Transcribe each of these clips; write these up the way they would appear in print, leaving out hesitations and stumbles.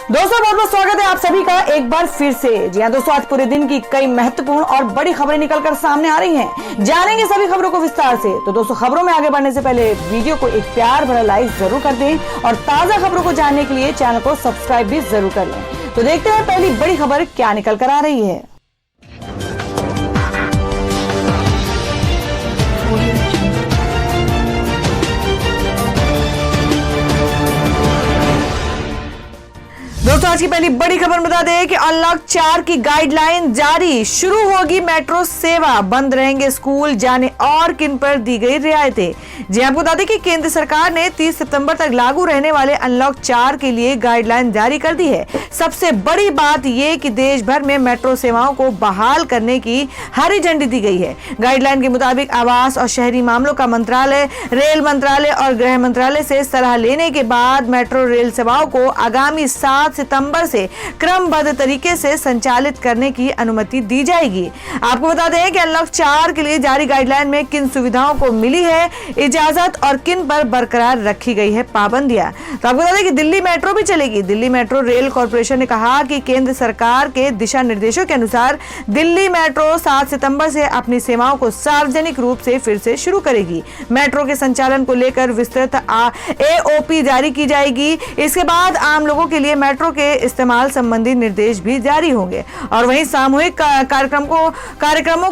दोस्तों बहुत बहुत स्वागत है आप सभी का एक बार फिर से। जी हाँ दोस्तों, आज पूरे दिन की कई महत्वपूर्ण और बड़ी खबरें निकलकर सामने आ रही हैं। जानेंगे सभी खबरों को विस्तार से। तो दोस्तों खबरों में आगे बढ़ने से पहले वीडियो को एक प्यार भरा लाइक जरूर कर दें और ताजा खबरों को जानने के लिए चैनल को सब्सक्राइब भी जरूर कर लें। तो देखते हैं पहली बड़ी खबर क्या निकल कर आ रही है। दोस्तों आज की पहली बड़ी खबर बता दें कि अनलॉक 4 की गाइडलाइन जारी, शुरू होगी मेट्रो सेवा, बंद रहेंगे स्कूल, जाने और किन पर दी गई रियायतें। जी आपको बता दें कि केंद्र सरकार ने 30 सितंबर तक लागू रहने वाले अनलॉक 4 के लिए गाइडलाइन जारी कर दी है। सबसे बड़ी बात यह कि देश भर में मेट्रो सेवाओं को बहाल करने की हरी झंडी दी गई है। गाइडलाइन के मुताबिक आवास और शहरी मामलों का मंत्रालय, रेल मंत्रालय और गृह मंत्रालय से सलाह लेने के बाद मेट्रो रेल सेवाओं को आगामी 7 सितंबर से क्रमबद्ध तरीके से संचालित करने की अनुमति दी जाएगी। आपको बता दें कि अनलॉक 4 के लिए जारी गाइडलाइन में किन सुविधाओं को मिली है इजाजत और किन पर बरकरार रखी गई है पाबंदियां। तो आपको बता दें कि दिल्ली मेट्रो भी चलेगी। दिल्ली मेट्रो रेल कॉर्पोरेशन ने कहा कि केंद्र सरकार के दिशा निर्देशों के अनुसार दिल्ली मेट्रो 7 सितंबर से अपनी सेवाओं को सार्वजनिक रूप से फिर से शुरू करेगी। मेट्रो के संचालन को लेकर विस्तृत AOP जारी की जाएगी। इसके बाद आम लोगों के लिए मेट्रो के इस्तेमाल संबंधी निर्देश भी जारी होंगे और वहीं सामूहिक कार्यक्रमों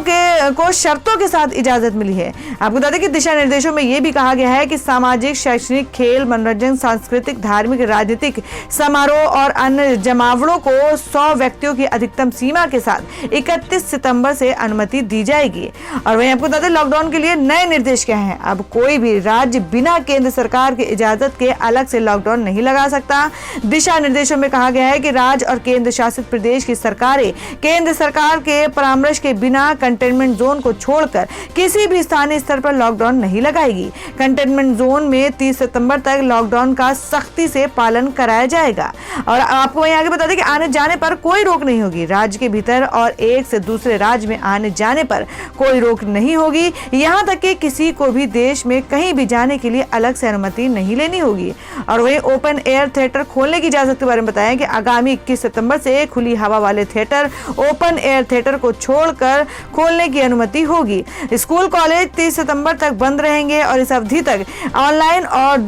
को शर्तों के साथ इजाजत मिली है। आपको बता दें कि दिशा निर्देशों में यह भी कहा गया है कि सामाजिक, शैक्षणिक, खेल, मनोरंजन, सांस्कृतिक, धार्मिक, राजनीतिक समारोह और अन्य जमावड़ों को 100 व्यक्तियों की अधिकतम सीमा के साथ 31 सितंबर से अनुमति दी जाएगी। और वहीं आपको बता दें लॉकडाउन के लिए नए निर्देश क्या हैं। अब कोई भी राज्य बिना केंद्र सरकार की इजाजत के अलग से लॉकडाउन नहीं लगा सकता। दिशा निर्देशों में कहा गया है कि राज्य और केंद्र शासित प्रदेश की सरकारें केंद्र सरकार के परामर्श के बिना कंटेनमेंट जोन को छोड़कर किसी भी स्थानीय स्तर पर लॉकडाउन नहीं लगाएगी। कंटेनमेंट जोन में 30 सितंबर तक लॉकडाउन का सख्ती से पालन कराया जाएगा। और आपको वहीं आगे बता दें कि आने जाने पर कोई रोक नहीं होगी। राज्य के भीतर और एक से दूसरे राज्य में आने जाने पर कोई रोक नहीं होगी। यहां तक कि किसी को भी देश में कहीं भी जाने के लिए अलग से अनुमति नहीं लेनी होगी। और वहीं ओपन एयर थिएटर खोलने की इजाजत के बारे में बताया कि आगामी 21 सितंबर से खुली हवा वाले थिएटर, ओपन एयर थिएटर को छोड़कर खोलने की अनुमति होगी। स्कूल कॉलेज 30 सितंबर तक बंद रहेंगे और इस अवधि तक ऑनलाइन और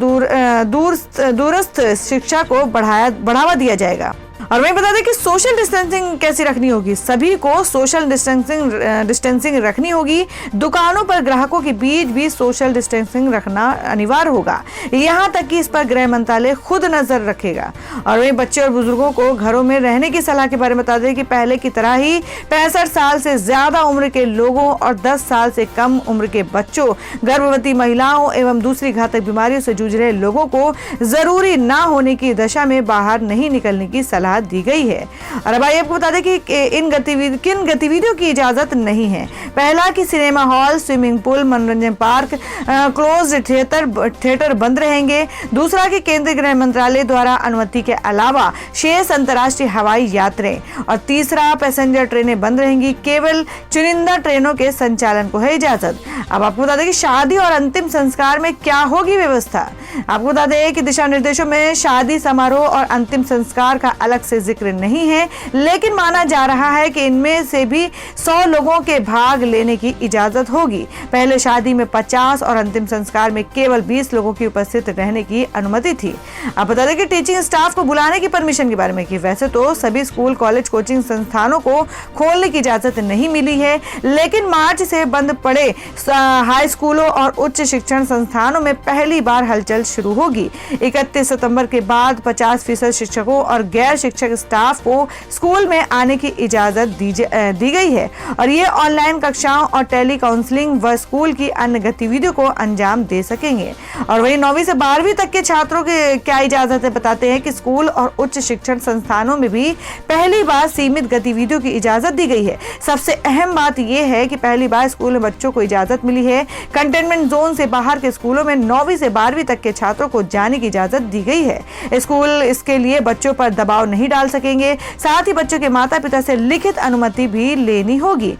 दूरस्थ शिक्षा को बढ़ावा दिया जाएगा। और मैं बता दें कि सोशल डिस्टेंसिंग कैसी रखनी होगी। सभी को सोशल डिस्टेंसिंग रखनी होगी। दुकानों पर ग्राहकों के बीच भी सोशल डिस्टेंसिंग रखना अनिवार्य होगा। यहां तक कि इस पर गृह मंत्रालय खुद नजर रखेगा। और वहीं बच्चे और बुजुर्गों को घरों में रहने की सलाह के बारे में बता दें कि पहले की तरह ही 65 साल से ज्यादा उम्र के लोगों और 10 साल से कम उम्र के बच्चों, गर्भवती महिलाओं एवं दूसरी घातक बीमारियों से जूझ रहे लोगों को जरूरी न होने की दशा में बाहर नहीं निकलने की सलाह दी गई है। और अब आपको बता दें कि किन गतिविधियों की इजाजत नहीं है। पहला कि सिनेमा हॉल, स्विमिंग पूल, मनोरंजन पार्क, क्लोज थिएटर बंद रहेंगे। दूसरा कि केंद्रीय गृह मंत्रालय द्वारा अनुमति के अलावा शेष अंतर्राष्ट्रीय हवाई यात्राएं। और तीसरा पैसेंजर ट्रेनें बंद रहेंगी। केवल चुनिंदा ट्रेनों के संचालन को है इजाजत। अब आपको बता दें कि शादी और अंतिम संस्कार में क्या होगी व्यवस्था। आपको बता दें कि दिशा निर्देशों में शादी समारोह और अंतिम संस्कार का अलग से जिक्र नहीं है, लेकिन माना जा रहा है कि इनमें से भी 100 लोगों के भाग लेने की इजाजत होगी। पहले शादी में 50 और अंतिम संस्कार में केवल 20 लोगों की उपस्थित रहने की अनुमति थी। अब बता दें कि टीचिंग स्टाफ को बुलाने की परमिशन के बारे में कि वैसे तो सभी स्कूल, कॉलेज, कोचिंग संस्थानों को खोलने की इजाजत नहीं मिली है, लेकिन मार्च से बंद पड़े हाई स्कूलों और उच्च शिक्षण संस्थानों में पहली बार हलचल शुरू होगी। 31 सितंबर के बाद 50% शिक्षकों और गैर शिक्षक स्टाफ को स्कूल में आने की इजाजत दी गई है और ये ऑनलाइन कक्षाओं और टेली काउंसलिंग व स्कूल की अन्य गतिविधियों को अंजाम दे सकेंगे। और वहीं 9वीं से 12वीं तक के छात्रों के क्या इजाजत है बताते हैं कि स्कूल और उच्च शिक्षण संस्थानों में भी पहली बार सीमित गतिविधियों की इजाजत दी गई है। सबसे अहम बात यह है कि पहली बार स्कूल में बच्चों को इजाजत मिली है। कंटेनमेंट जोन से बाहर के स्कूलों में 9वीं से 12वीं तक के छात्रों को जाने की इजाजत दी गई है। स्कूल इसके लिए बच्चों पर दबाव नहीं डाल सकेंगे। साथ ही बच्चों के माता पिता से लिखित अनुमति भी लेनी होगी।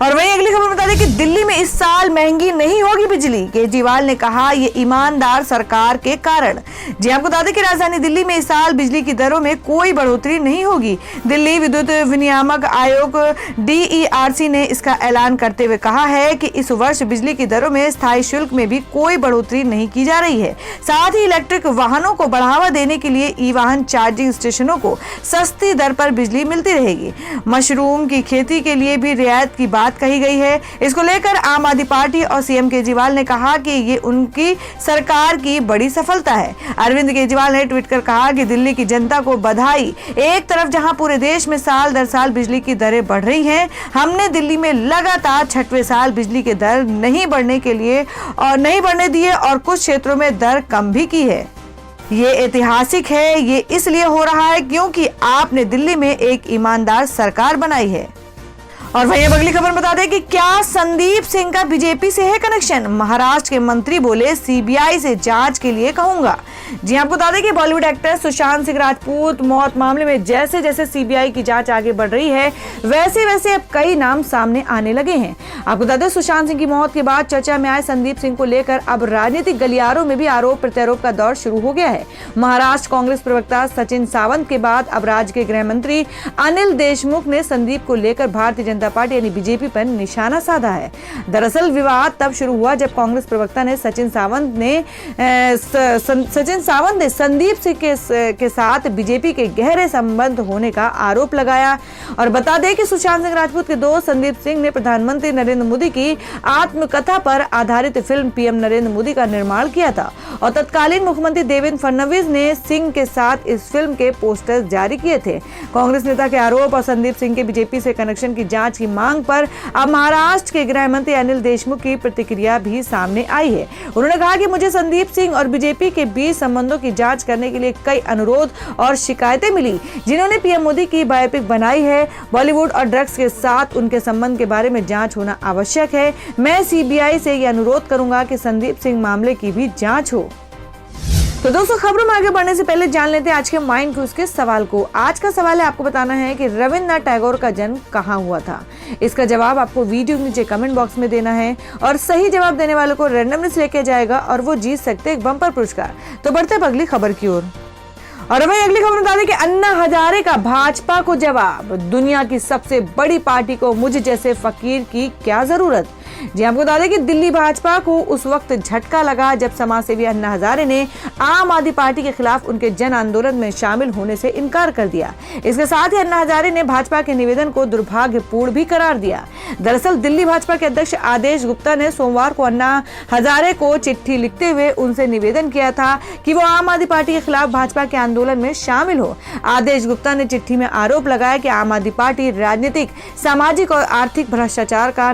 और वहीं अगली खबर बता दें कि दिल्ली में इस साल महंगी नहीं होगी बिजली, केजरीवाल ने कहा ये ईमानदार सरकार के कारण। जी आपको बता दें कि राजधानी दिल्ली में इस साल बिजली की दरों में कोई बढ़ोतरी नहीं होगी। दिल्ली विद्युत विनियामक आयोग DERC ने इसका ऐलान करते हुए कहा है कि इस वर्ष बिजली की दरों में स्थायी शुल्क में भी कोई बढ़ोतरी नहीं की जा रही है। साथ ही इलेक्ट्रिक वाहनों को बढ़ावा देने के लिए ई वाहन चार्जिंग स्टेशनों को सस्ती दर पर बिजली मिलती रहेगी। मशरूम की खेती के लिए भी रियायत की बात कही गई है। इसको लेकर आम आदमी पार्टी और CM केजरीवाल ने कहा कि ये उनकी सरकार की बड़ी सफलता है। अरविंद केजरीवाल ने ट्वीट कर कहा कि दिल्ली की जनता को बधाई। एक तरफ जहां पूरे देश में साल दर साल बिजली की दरें बढ़ रही हैं, हमने दिल्ली में लगातार 6वें साल बिजली के दर नहीं बढ़ने दिए और कुछ क्षेत्रों में दर कम भी की है। ये ऐतिहासिक है। ये इसलिए हो रहा है क्योंकि आपने दिल्ली में एक ईमानदार सरकार बनाई है। और वहीं अब अगली खबर बता दें कि क्या संदीप सिंह का बीजेपी से है कनेक्शन। महाराष्ट्र के मंत्री बोले CBI से जांच के लिए कहूंगा। जी आपको बता दें कि बॉलीवुड एक्टर सुशांत सिंह राजपूत मौत मामले में जैसे जैसे CBI की जांच आगे बढ़ रही है, वैसे वैसे अब कई नाम सामने आने लगे हैं। आपको बता दें सुशांत सिंह की मौत के बाद चर्चा में आए संदीप सिंह को लेकर अब राजनीतिक गलियारों में भी आरोप प्रत्यारोप का दौर शुरू हो गया है। महाराष्ट्र कांग्रेस प्रवक्ता सचिन सावंत के बाद अब राज्य के गृह मंत्री अनिल देशमुख ने संदीप को लेकर भारतीय जनता पार्टी यानी BJP पर निशाना साधा है। दरअसल विवाद तब शुरू हुआ जब कांग्रेस प्रवक्ता ने सचिन सावंत ने संदीप सिंह के साथ BJP के गहरे संबंध होने का आरोप लगाया। और बता दें कि सुशांत सिंह राजपूत के दोस्त संदीप सिंह ने प्रधानमंत्री नरेंद्र मोदी की आत्मकथा पर आधारित फिल्म PM नरेंद्र मोदी का निर्माण किया था और तत्कालीन मुख्यमंत्री देवेंद्र फडणवीस ने सिंह के साथ इस फिल्म के पोस्टर्स जारी किए थे। कांग्रेस नेता के आरोप और संदीप सिंह के BJP से कनेक्शन की जांच की मांग पर अब महाराष्ट्र के गृह मंत्री अनिल देशमुख की प्रतिक्रिया भी सामने आई है। उन्होंने कहा कि मुझे संदीप सिंह और BJP के बीच संबंधों की जांच करने के लिए कई अनुरोध और शिकायतें मिली, जिन्होंने PM मोदी की बायोपिक बनाई है। बॉलीवुड और ड्रग्स के साथ उनके संबंध के बारे में जांच होना आवश्यक है। मैं CBI से यह अनुरोध करूंगा कि संदीप सिंह मामले की भी जांच हो। तो दोस्तों खबरों में आगे बढ़ने से पहले जान लेते हैं आज के माइंड क्विज के सवाल को। आज का सवाल है, आपको बताना है कि रविन्द्रनाथ टैगोर का जन्म कहाँ हुआ था। इसका जवाब आपको वीडियो के नीचे कमेंट बॉक्स में देना है और सही जवाब देने वालों को रैंडमली सिलेक्ट किया जाएगा और वो जीत सकते हैं एक बम्पर पुरस्कार। तो बढ़ते हैं अगली खबर की ओर। और वहीं अगली खबर बता दें कि अन्ना हजारे का भाजपा को जवाब, दुनिया की सबसे बड़ी पार्टी को मुझ जैसे फकीर की क्या जरूरत। जी आपको बता दें कि दिल्ली भाजपा को उस वक्त झटका लगा जब समाजसेवी अन्ना हजारे ने आम आदमी पार्टी के खिलाफ उनके जन आंदोलन में शामिल होने से इनकार कर दिया। इसके साथ ही अन्ना हजारे ने भाजपा के निवेदन को दुर्भाग्यपूर्ण भी करार दिया। दरअसल दिल्ली भाजपा के अध्यक्ष आदेश गुप्ता ने सोमवार को अन्ना हजारे को चिट्ठी लिखते हुए उनसे निवेदन किया था कि वो आम आदमी पार्टी के खिलाफ भाजपा के आंदोलन में शामिल हो। आदेश गुप्ता ने चिट्ठी में आरोप लगाया कि आम आदमी पार्टी राजनीतिक, सामाजिक और आर्थिक भ्रष्टाचार का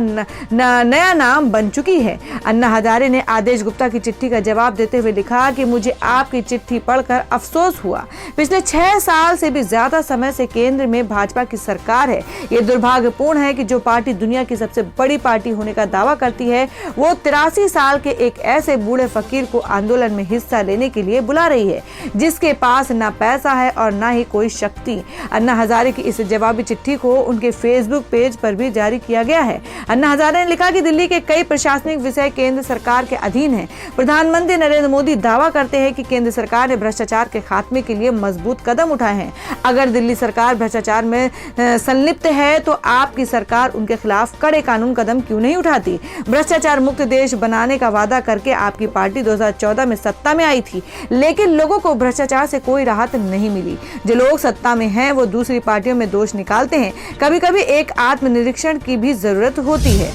नया नाम बन चुकी है। अन्ना हजारे ने आदेश गुप्ता की चिट्ठी का जवाब देते हुए लिखा कि मुझे आपकी चिट्ठी पढ़कर अफसोस हुआ। पिछले 6 साल से भी ज्यादा समय से केंद्र में भाजपा की सरकार है। ये दुर्भाग्यपूर्ण है कि जो पार्टी दुनिया की सबसे बड़ी पार्टी होने का दावा करती है, वो 83 साल के एक ऐसे बूढ़े फकीर को आंदोलन में हिस्सा लेने के लिए बुला रही है, जिसके पास ना पैसा है और ना ही कोई शक्ति। अन्ना हजारे की इस जवाबी चिट्ठी को उनके फेसबुक पेज पर भी जारी किया गया है। अन्ना हजारे ने लिखा कि दिल्ली के कई प्रशासनिक विषय केंद्र सरकार के अधीन हैं। प्रधानमंत्री नरेंद्र मोदी दावा करते हैं कि केंद्र सरकार ने भ्रष्टाचार के खात्मे के लिए मजबूत कदम उठाए हैं। अगर दिल्ली सरकार भ्रष्टाचार में संलिप्त है तो आपकी सरकार उनके खिलाफ कड़े कानून कदम क्यों नहीं उठाती। भ्रष्टाचार मुक्त देश बनाने का वादा करके आपकी पार्टी 2014 में सत्ता में आई थी, लेकिन लोगों को भ्रष्टाचार से कोई राहत नहीं मिली। जो लोग सत्ता में हैं वो दूसरी पार्टियों में दोष निकालते हैं। कभी कभी एक आत्मनिरीक्षण की भी जरूरत होती है।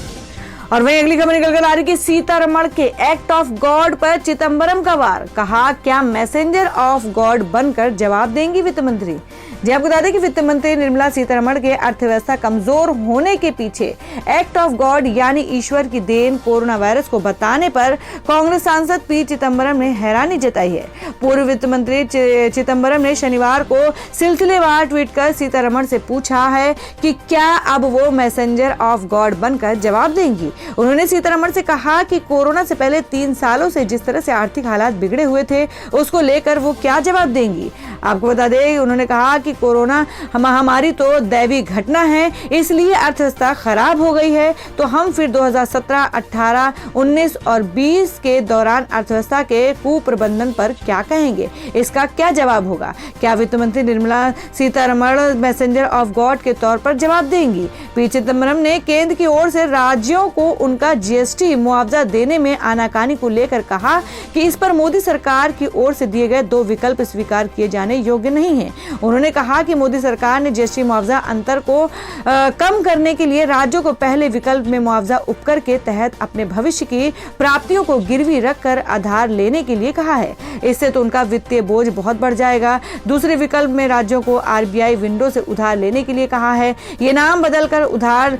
और वहीं अगली खबर निकल कर आ रही कि सीतारमण के एक्ट ऑफ गॉड पर चिदंबरम का वार, कहा क्या मैसेंजर ऑफ गॉड बनकर जवाब देंगी वित्त मंत्री। जी आपको बता दें कि वित्त मंत्री निर्मला सीतारमण के अर्थव्यवस्था कमजोर होने के पीछे एक्ट ऑफ गॉड यानी ईश्वर की देन कोरोना वायरस को बताने पर कांग्रेस सांसद पी चिदंबरम ने हैरानी जताई है। पूर्व वित्त मंत्री चिदंबरम ने शनिवार को सिलसिलेवार ट्वीट कर सीतारमण से पूछा है कि क्या अब वो मैसेंजर ऑफ गॉड बनकर जवाब देंगी। उन्होंने सीतारमण से कहा कि कोरोना से पहले 3 सालों से जिस तरह से आर्थिक हालात बिगड़े हुए थे, उसको लेकर वो क्या जवाब देंगी। आपको बता दें, उन्होंने कहा कि कोरोना महामारी तो दैवी घटना है, इसलिए अर्थव्यवस्था खराब हो गई है, तो हम फिर 2017, 18, 19 और 20 के दौरान अर्थव्यवस्था के कुप्रबंधन पर क्या कहेंगे, इसका क्या जवाब होगा। क्या वित्त मंत्री Nirmala Sitharaman messenger of God के तौर पर जवाब देंगी। पी चिदम्बरम ने केंद्र की ओर से राज्यों को उनका जीएसटी मुआवजा देने में आनाकानी को लेकर कहा कि इस पर मोदी सरकार की ओर से दिए गए 2 विकल्प स्वीकार किए जाने योग्य नहीं है। उन्होंने कहा कि मोदी सरकार ने जीएसटी मुआवजा अंतर को कम करने के लिए राज्यों को पहले विकल्प में मुआवजा उपकर के तहत अपने भविष्य की प्राप्तियों को गिरवी रखकर आधार लेने के लिए कहा है। इससे तो उनका वित्तीय बोझ बहुत बढ़ जाएगा। दूसरे विकल्प में राज्यों को आरबीआई विंडो से उधार लेने के लिए कहा है। ये नाम बदलकर उधार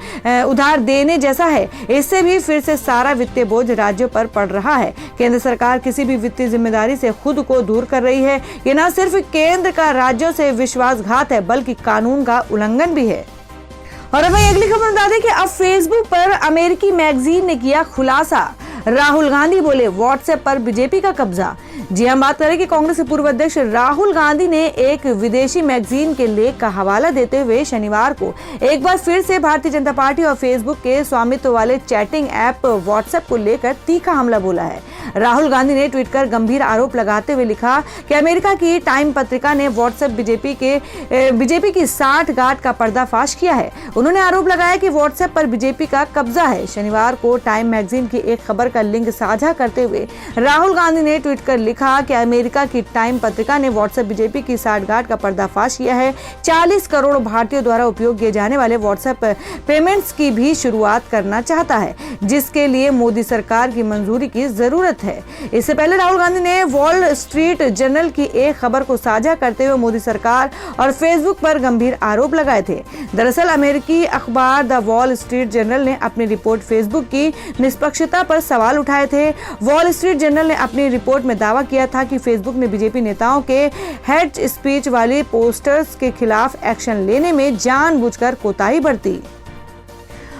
देने जैसा है। इससे भी फिर से सारा वित्तीय बोझ राज्यों पर पड़ रहा है। केंद्र सरकार किसी भी वित्तीय जिम्मेदारी से खुद को दूर कर रही है। ये न सिर्फ केंद्र का राज्यों से विश्वासघात है, बल्कि कानून का उल्लंघन भी है। और अब अगली खबर बता दें कि अब फेसबुक पर अमेरिकी मैगजीन ने किया खुलासा। राहुल गांधी बोले व्हाट्सएप पर बीजेपी का कब्जा। जी हम बात करें कि कांग्रेस के पूर्व अध्यक्ष राहुल गांधी ने एक विदेशी मैगजीन के लेख का हवाला देते हुए शनिवार को एक बार फिर से भारतीय जनता पार्टी और फेसबुक के स्वामित्व वाले चैटिंग ऐप व्हाट्सएप को लेकर तीखा हमला बोला है। राहुल गांधी ने ट्वीट कर गंभीर आरोप लगाते हुए लिखा कि अमेरिका की टाइम पत्रिका ने व्हाट्सएप बीजेपी की साठगांठ का पर्दाफाश किया है। उन्होंने आरोप लगाया कि व्हाट्सएप पर बीजेपी का कब्जा है। शनिवार को टाइम मैगजीन की एक खबर का लिंक साझा करते हुए राहुल गांधी ने ट्वीट कर लिखा कि अमेरिका की टाइम पत्रिका ने व्हाट्सएप बीजेपी की साठगांठ का पर्दाफाश किया है। 40 करोड़ भारतीयों द्वारा उपयोग किए जाने वाले व्हाट्सएप पेमेंट्स की भी शुरुआत करना चाहता है, जिसके लिए मोदी सरकार की मंजूरी की जरूरत है। इससे पहले राहुल गांधी ने वॉल स्ट्रीट जर्नल की एक खबर को साझा करते हुए मोदी सरकार और फेसबुक पर गंभीर आरोप लगाए थे। दरअसल अमेरिकी अखबार द वॉल स्ट्रीट जर्नल ने अपनी रिपोर्ट फेसबुक की निष्पक्षता पर सवाल उठाए थे। वॉल स्ट्रीट जर्नल ने अपनी रिपोर्ट में दावा किया था कि फेसबुक ने बीजेपी नेताओं के हेट स्पीच वाली पोस्टर्स के खिलाफ एक्शन लेने में जानबूझकर कोताही बरती।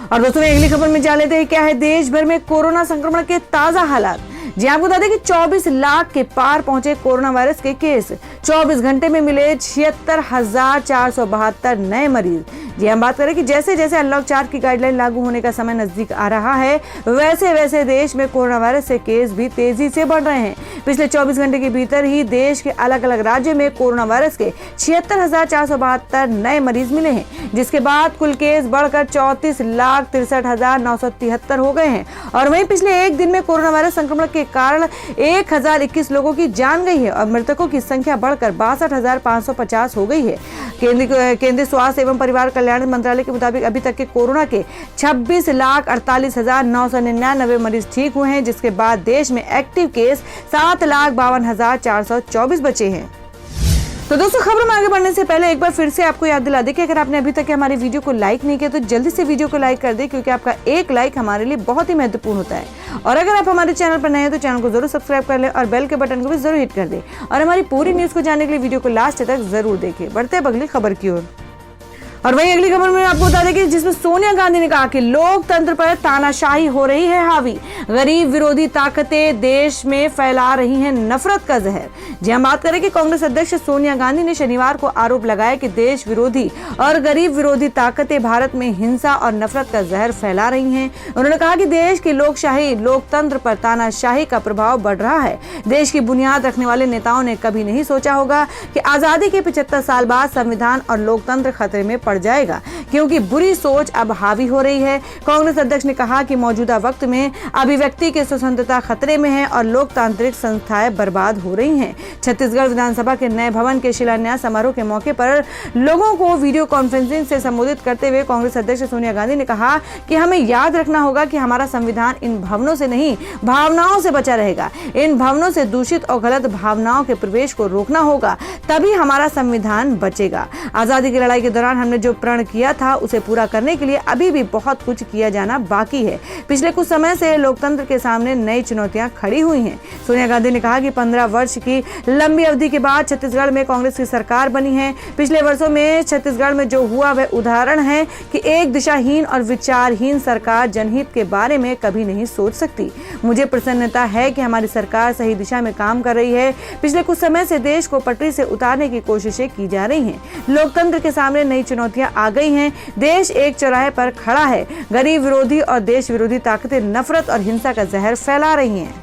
और दोस्तों अगली खबर में जान लेते हैं क्या है देश भर में कोरोना संक्रमण के ताजा हालात। जी आपको बता दें कि 24 लाख के पार पहुंचे कोरोना वायरस के केस। 24 घंटे में मिले 76,472 नए मरीज। जी हम बात करें कि जैसे जैसे अनलॉक 4 की गाइडलाइन लागू होने का समय नजदीक आ रहा है, वैसे वैसे देश में कोरोना वायरस से केस भी तेजी से बढ़ रहे हैं। पिछले 24 घंटे के भीतर ही देश के अलग अलग राज्यों में कोरोना वायरस के 76,472 नए मरीज मिले हैं, जिसके बाद कुल केस बढ़कर 34,63,973 हो गए हैं। और वहीं पिछले एक दिन में कोरोना वायरस संक्रमण के कारण 1021 लोगों की जान गई है और मृतकों की संख्या बढ़कर 62,550 हो गई है। केंद्रीय स्वास्थ्य एवं परिवार कल्याण मंत्रालय के मुताबिक अभी तक के कोरोना के 26,48,999 मरीज ठीक हुए हैं, जिसके बाद देश में एक्टिव केस 7,52,424 बचे हैं। तो दोस्तों खबरों में आगे बढ़ने से पहले एक बार फिर से आपको याद दिला दें कि अगर आपने अभी तक हमारी वीडियो को लाइक नहीं किया तो जल्दी से वीडियो को लाइक कर दें, क्योंकि आपका एक लाइक हमारे लिए बहुत ही महत्वपूर्ण होता है। और अगर आप हमारे चैनल पर नए हैं तो चैनल को जरूर सब्सक्राइब कर लें और बेल के बटन को भी जरूर हिट कर दें। और हमारी पूरी न्यूज को जानने के लिए वीडियो को लास्ट तक जरूर देखें। बढ़ते हैं अगली खबर की ओर। और वहीं अगली खबर में आपको बता दें कि जिसमें सोनिया गांधी ने कहा कि लोकतंत्र पर तानाशाही हो रही है हावी, गरीब विरोधी ताकतें देश में फैला रही हैं नफरत का जहर। जी हम बात करें कि कांग्रेस अध्यक्ष सोनिया गांधी ने शनिवार को आरोप लगाया कि देश विरोधी और गरीब विरोधी ताकतें भारत में हिंसा और नफरत का जहर फैला रही हैं। उन्होंने कहा कि देश की लोकशाही लोकतंत्र पर तानाशाही का प्रभाव बढ़ रहा है। देश की बुनियाद रखने वाले नेताओं ने कभी नहीं सोचा होगा कि आजादी के 75 साल बाद संविधान और लोकतंत्र खतरे में पड़ जाएगा, क्योंकि बुरी सोच अब हावी हो रही है। कांग्रेस अध्यक्ष ने कहा कि मौजूदा वक्त में अभिव्यक्ति की स्वतंत्रता खतरे में है और लोकतांत्रिक संस्थाएं बर्बाद हो रही हैं। छत्तीसगढ़ विधानसभा के नए भवन के शिलान्यास समारोह के मौके पर लोगों को वीडियो कॉन्फ्रेंसिंग से संबोधित करते हुए कांग्रेस अध्यक्ष सोनिया गांधी ने कहा कि हमें याद रखना होगा कि हमारा संविधान इन भवनों से नहीं, भावनाओं से बचा रहेगा। इन भवनों से दूषित और गलत भावनाओं के प्रवेश को रोकना होगा, तभी हमारा संविधान बचेगा। आजादी की लड़ाई के दौरान हमने जो प्रण किया था उसे पूरा करने के लिए अभी भी बहुत कुछ किया जाना बाकी है। पिछले कुछ समय से लोकतंत्र के सामने नई चुनौतियां खड़ी हुई हैं। सोनिया गांधी ने कहा कि 15 वर्ष की लंबी अवधि के बाद छत्तीसगढ़ में कांग्रेस की सरकार बनी है। पिछले वर्षों में छत्तीसगढ़ में जो हुआ वह उदाहरण है कि एक दिशाहीन और विचारहीन सरकार जनहित के बारे में कभी नहीं सोच सकती। मुझे प्रसन्नता है कि हमारी सरकार सही दिशा में काम कर रही है। पिछले कुछ समय से देश को पटरी से उतारने की कोशिशें की जा रही हैं। लोकतंत्र के सामने नई चुनौतियां आ गई हैं। देश एक चौराहे पर खड़ा है। गरीब विरोधी और देश विरोधी ताकतें नफरत और हिंसा का जहर फैला रही हैं।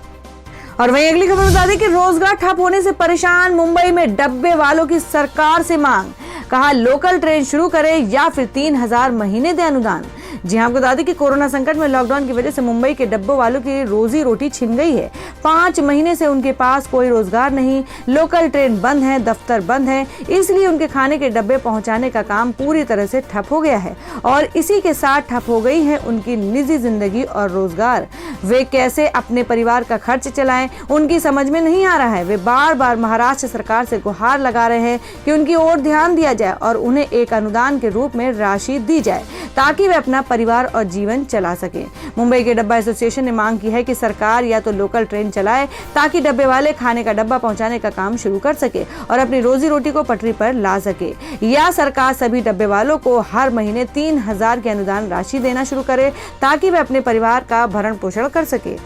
और वहीं अगली खबर बता दें कि रोजगार ठप होने से परेशान मुंबई में डब्बे वालों की सरकार से मांग। कहा लोकल ट्रेन शुरू करे या फिर 3000 महीने दे अनुदान। जी हाँ, आपको बता दें कि कोरोना संकट में लॉकडाउन की वजह से मुंबई के डब्बों वालों की रोजी रोटी छिन गई है। 5 महीने से उनके पास कोई रोजगार नहीं, लोकल ट्रेन बंद है, दफ्तर बंद है, इसलिए उनके खाने के डब्बे पहुंचाने का काम पूरी तरह से ठप हो गया है और इसी के साथ ठप हो गई है उनकी निजी जिंदगी और रोजगार। वे कैसे अपने परिवार का खर्च चलाएं, उनकी समझ में नहीं आ रहा है। वे बार बार महाराष्ट्र सरकार से गुहार लगा रहे हैं कि उनकी ओर ध्यान दिया जाए और उन्हें एक अनुदान के रूप में राशि दी जाए ताकि वे अपना परिवार और जीवन चला सके। मुंबई के डब्बा एसोसिएशन ने मांग की है कि सरकार या तो लोकल ट्रेन चलाए ताकि डब्बे वाले खाने का डब्बा पहुंचाने का काम शुरू कर सके और अपनी रोजी रोटी को पटरी पर ला सके, या सरकार सभी डब्बे वालों को हर महीने 3000 की अनुदान राशि देना शुरू करे ताकि वे अपने परिवार का भरण पोषण कर सके।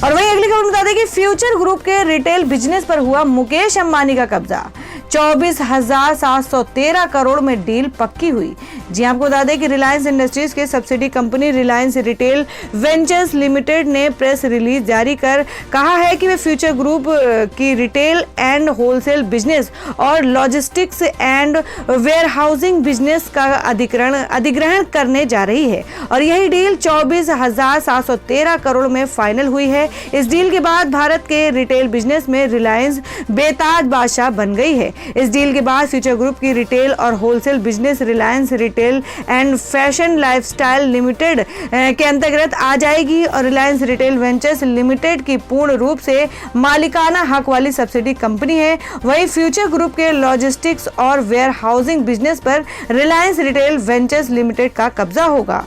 और वहीं अगली खबर बता दें कि फ्यूचर ग्रुप के रिटेल बिजनेस पर हुआ मुकेश अंबानी का कब्जा। 24,713 करोड़ में डील पक्की हुई। जी आपको बता दें कि रिलायंस इंडस्ट्रीज के subsidy company Reliance retail ventures limited ने प्रेस रिलीज जारी कर कहा है कि वे फ्यूचर ग्रुप की रिटेल एंड होलसेल बिजनेस और लॉजिस्टिक्स एंड वेयरहाउसिंग बिजनेस का अधिग्रहण करने जा रही है और यही डील 24,713 करोड़ में फाइनल हुई है। इस डील के बाद भारत के रिटेल बिजनेस में रिलायंस बेताज बादशाह बन गई है। इस डील के बाद फ्यूचर ग्रुप की रिटेल और wholesale business Reliance retail and fashion lifestyle limited के अंतर्गत आ जाएगी और रिलायंस रिटेल वेंचर्स लिमिटेड की पूर्ण रूप से मालिकाना हक वाली सब्सिडी कंपनी है। वहीं फ्यूचर ग्रुप के लॉजिस्टिक्स और वेयर हाउसिंग बिजनेस पर रिलायंस रिटेल वेंचर्स लिमिटेड का कब्जा होगा।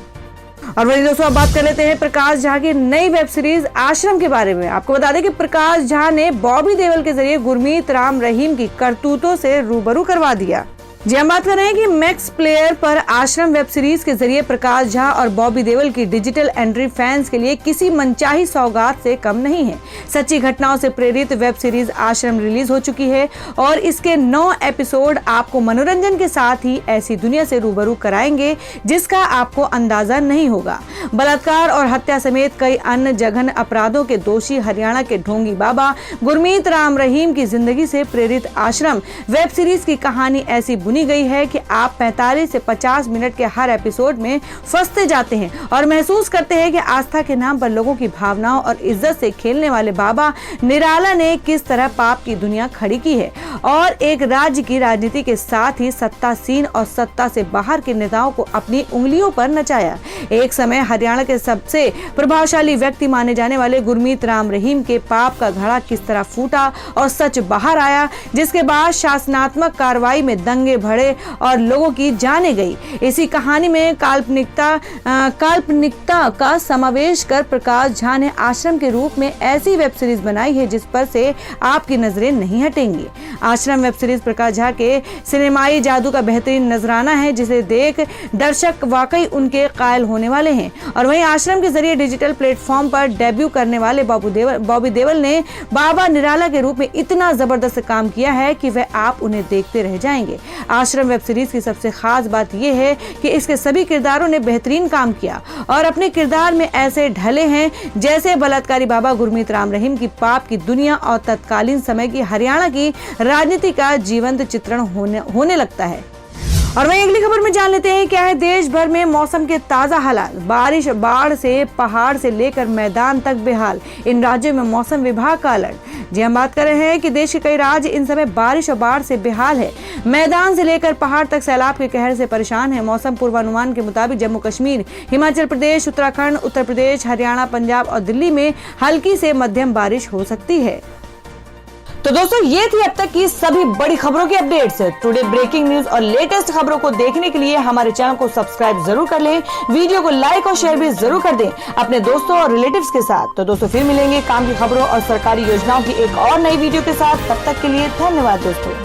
और वही दोस्तों अब बात कर लेते हैं प्रकाश झा की नई वेब सीरीज आश्रम के बारे में। आपको बता दें कि प्रकाश झा ने बॉबी देओल के जरिए गुरमीत राम रहीम की करतूतों से रूबरू करवा दिया। जी हम बात कर रहे हैं कि मैक्स प्लेयर पर आश्रम वेब सीरीज के जरिए प्रकाश झा और बॉबी देओल की डिजिटल एंट्री फैंस के लिए किसी मनचाही सौगात से कम नहीं है। सच्ची घटनाओं से प्रेरित वेब सीरीज आश्रम रिलीज हो चुकी है और इसके 9 एपिसोड आपको मनोरंजन के साथ ही ऐसी दुनिया से रूबरू कराएंगे जिसका आपको अंदाजा नहीं होगा। बलात्कार और हत्या समेत कई अन्य जघन्य अपराधों के दोषी हरियाणा के ढोंगी बाबा गुरमीत राम रहीम की जिंदगी से प्रेरित आश्रम वेब सीरीज की कहानी ऐसी बुनी गई है कि आप 45 से 50 मिनट के हर एपिसोड में फंसते जाते हैं और महसूस करते हैं कि आस्था के नाम पर लोगों की भावनाओं और इज्जत से खेलने वाले बाबा निराला ने किस तरह पाप की दुनिया खड़ी की है और एक राज्य की राजनीति के साथ ही सत्तासीन और सत्ता से बाहर के नेताओं को अपनी उंगलियों पर नचाया। एक समय हरियाणा के सबसे प्रभावशाली व्यक्ति माने जाने वाले गुरमीत राम रहीम के पाप का घड़ा किस तरह फूटा और सच बाहर आया, जिसके बाद शासनात्मक कार्रवाई में दंगे भड़े और लोगों की जाने गई। इसी कहानी में काल्पनिकता का समावेश कर प्रकाश झा ने आश्रम के रूप में ऐसी वेब सीरीज बनाई है जिस पर से आपकी नजरें नहीं हटेंगी। आश्रम वेब सीरीज प्रकाश झा के सिनेमाई जादू का बेहतरीन नजराना है जिसे देख दर्शक वाकई उनके कायल होने वाले हैं। और वहीं आश्रम के जरिए डिजिटल प्लेटफॉर्म पर डेब्यू करने वाले बॉबी देओल ने बाबा निराला के रूप में इतना जबरदस्त काम किया है कि वह आप उन्हें देखते रह जाएंगे। आश्रम वेब सीरीज की सबसे खास बात यह है कि इसके सभी किरदारों ने बेहतरीन काम किया और अपने किरदार में ऐसे ढले हैं जैसे बलात्कारी बाबा गुरमीत राम रहीम की पाप की दुनिया और तत्कालीन समय की हरियाणा की राजनीति का जीवंत चित्रण होने लगता है। और वहीं अगली खबर में जान लेते हैं क्या है देश भर में मौसम के ताजा हालात। बारिश, बाढ़ से पहाड़ से लेकर मैदान तक बेहाल, इन राज्यों में मौसम विभाग का अलर्ट। जी हम बात कर रहे हैं कि देश के कई राज्य इन समय बारिश और बाढ़ से बेहाल है। मैदान से लेकर पहाड़ तक सैलाब के कहर से परेशान है। मौसम पूर्वानुमान के मुताबिक जम्मू कश्मीर, हिमाचल प्रदेश, उत्तराखंड, उत्तर प्रदेश, हरियाणा, पंजाब और दिल्ली में हल्की से मध्यम बारिश हो सकती है। तो दोस्तों ये थी अब तक की सभी बड़ी खबरों की अपडेट्स। टुडे ब्रेकिंग न्यूज और लेटेस्ट खबरों को देखने के लिए हमारे चैनल को सब्सक्राइब जरूर कर लें, वीडियो को लाइक और शेयर भी जरूर कर दें अपने दोस्तों और रिलेटिव्स के साथ। तो दोस्तों फिर मिलेंगे काम की खबरों और सरकारी योजनाओं की एक और नई वीडियो के साथ। तब तक के लिए धन्यवाद दोस्तों।